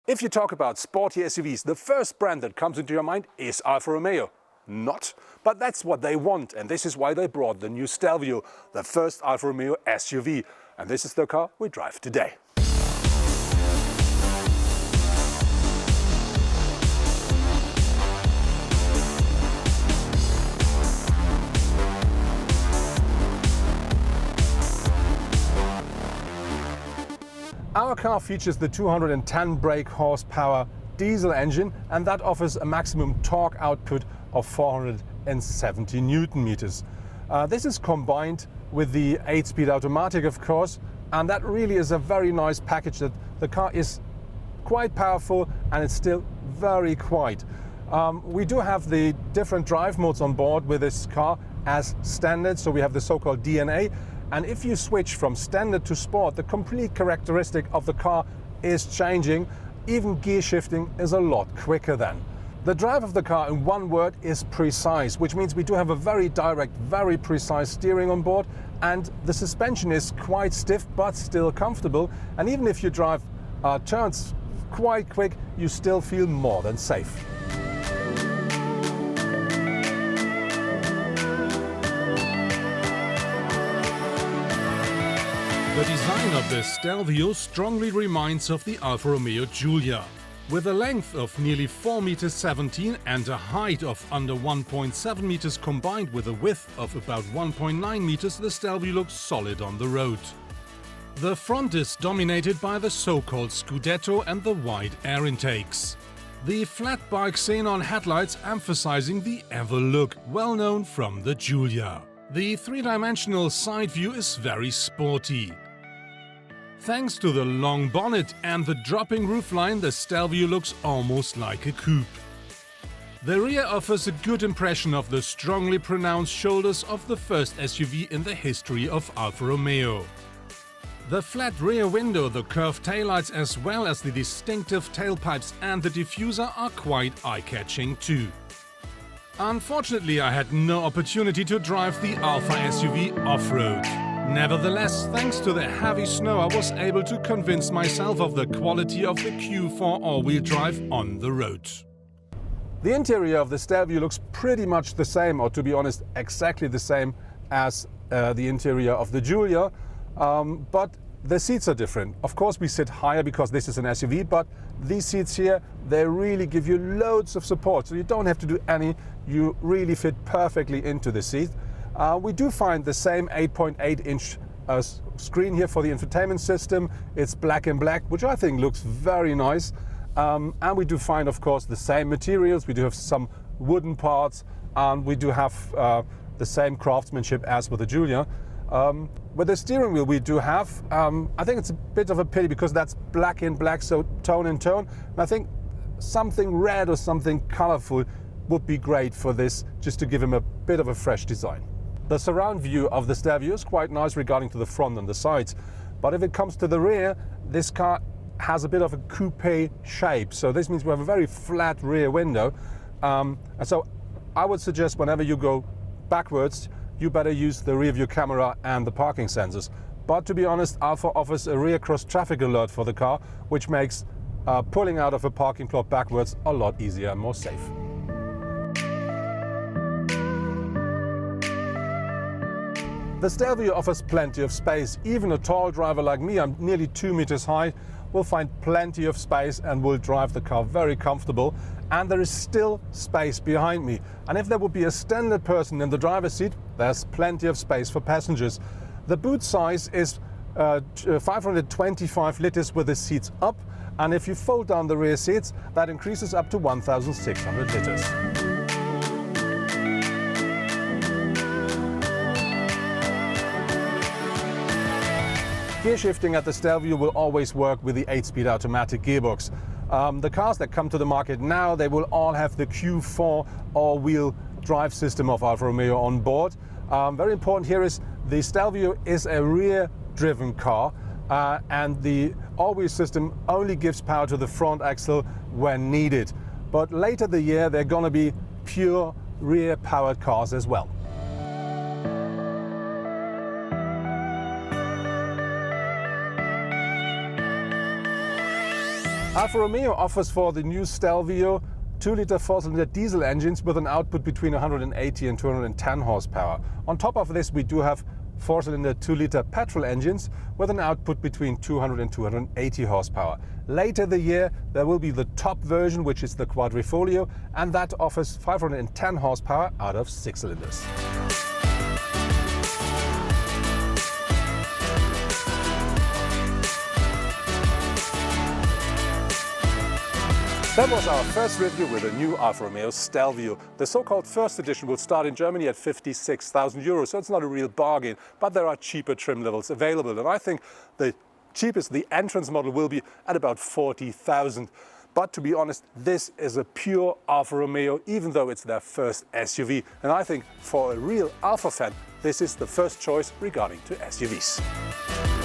If you talk about sporty SUVs, the first brand that comes into your mind is Alfa Romeo. Not. But that's what they want, and this is why they brought the new Stelvio, the first Alfa Romeo SUV. And this is the car we drive today. Our car features the 210 brake horsepower diesel engine, and that offers a maximum torque output of 470 Newton meters. This is combined with the 8-speed automatic, of course, and that really is a very nice package. That the car is quite powerful and it's still very quiet. We do have the different drive modes on board with this car as standard, so we have the so-called DNA. And if you switch from standard to sport, the complete characteristic of the car is changing. Even gear shifting is a lot quicker then. The drive of the car, in one word, is precise, which means we do have a very direct, very precise steering on board, and the suspension is quite stiff but still comfortable. And even if you drive turns quite quick, you still feel more than safe. The design of the Stelvio strongly reminds of the Alfa Romeo Giulia. With a length of nearly 4,17 meters and a height of under 1.7 meters combined with a width of about 1.9 meters, the Stelvio looks solid on the road. The front is dominated by the so-called Scudetto and the wide air intakes. The flat bike xenon headlights emphasizing the EVER look, well known from the Giulia. The three-dimensional side view is very sporty. Thanks to the long bonnet and the dropping roofline, the Stelvio looks almost like a coupe. The rear offers a good impression of the strongly pronounced shoulders of the first SUV in the history of Alfa Romeo. The flat rear window, the curved taillights as well as the distinctive tailpipes and the diffuser are quite eye-catching too. Unfortunately, I had no opportunity to drive the Alfa SUV off-road. Nevertheless, thanks to the heavy snow, I was able to convince myself of the quality of the Q4 all-wheel drive on the road. The interior of the Stelvio looks pretty much the same, or to be honest, exactly the same as the interior of the Giulia, but the seats are different. Of course, we sit higher because this is an SUV, but these seats here, they really give you loads of support, so you don't have to do any. You really fit perfectly into the seat. We do find the same 8.8-inch screen here for the infotainment system. It's black and black, which I think looks very nice. And we do find, of course, the same materials. We do have some wooden parts, and we do have the same craftsmanship as with the Giulia. With the steering wheel we do have, I think it's a bit of a pity because that's black in black, so tone in tone. And I think something red or something colorful would be great for this, just to give him a bit of a fresh design. The surround view of the Stelvio is quite nice regarding to the front and the sides, but if it comes to the rear, this car has a bit of a coupe shape, so this means we have a very flat rear window, and so I would suggest whenever you go backwards, you better use the rear view camera and the parking sensors. But to be honest, Alfa offers a rear cross traffic alert for the car, which makes pulling out of a parking plot backwards a lot easier and more safe. The Stelvio offers plenty of space. Even a tall driver like me, I'm nearly 2 meters high, will find plenty of space and will drive the car very comfortable. And there is still space behind me. And if there would be a standard person in the driver's seat, there's plenty of space for passengers. The boot size is 525 liters with the seats up. And if you fold down the rear seats, that increases up to 1,600 liters. Gear shifting at the Stelvio will always work with the 8-speed automatic gearbox. The cars that come to the market now, they will all have the Q4 all-wheel drive system of Alfa Romeo on board. Very important here is the Stelvio is a rear-driven car, and the all-wheel system only gives power to the front axle when needed. But later the year, they're going to be pure rear-powered cars as well. Alfa Romeo offers for the new Stelvio 2-liter 4-cylinder diesel engines with an output between 180 and 210 horsepower. On top of this, we do have 4-cylinder 2-liter petrol engines with an output between 200 and 280 horsepower. Later the year, there will be the top version, which is the Quadrifoglio, and that offers 510 horsepower out of 6 cylinders. That was our first review with a new Alfa Romeo Stelvio. The so-called first edition will start in Germany at 56,000 euros, so it's not a real bargain, but there are cheaper trim levels available. And I think the cheapest, the entrance model, will be at about 40,000. But to be honest, this is a pure Alfa Romeo, even though it's their first SUV. And I think for a real Alfa fan, this is the first choice regarding to SUVs.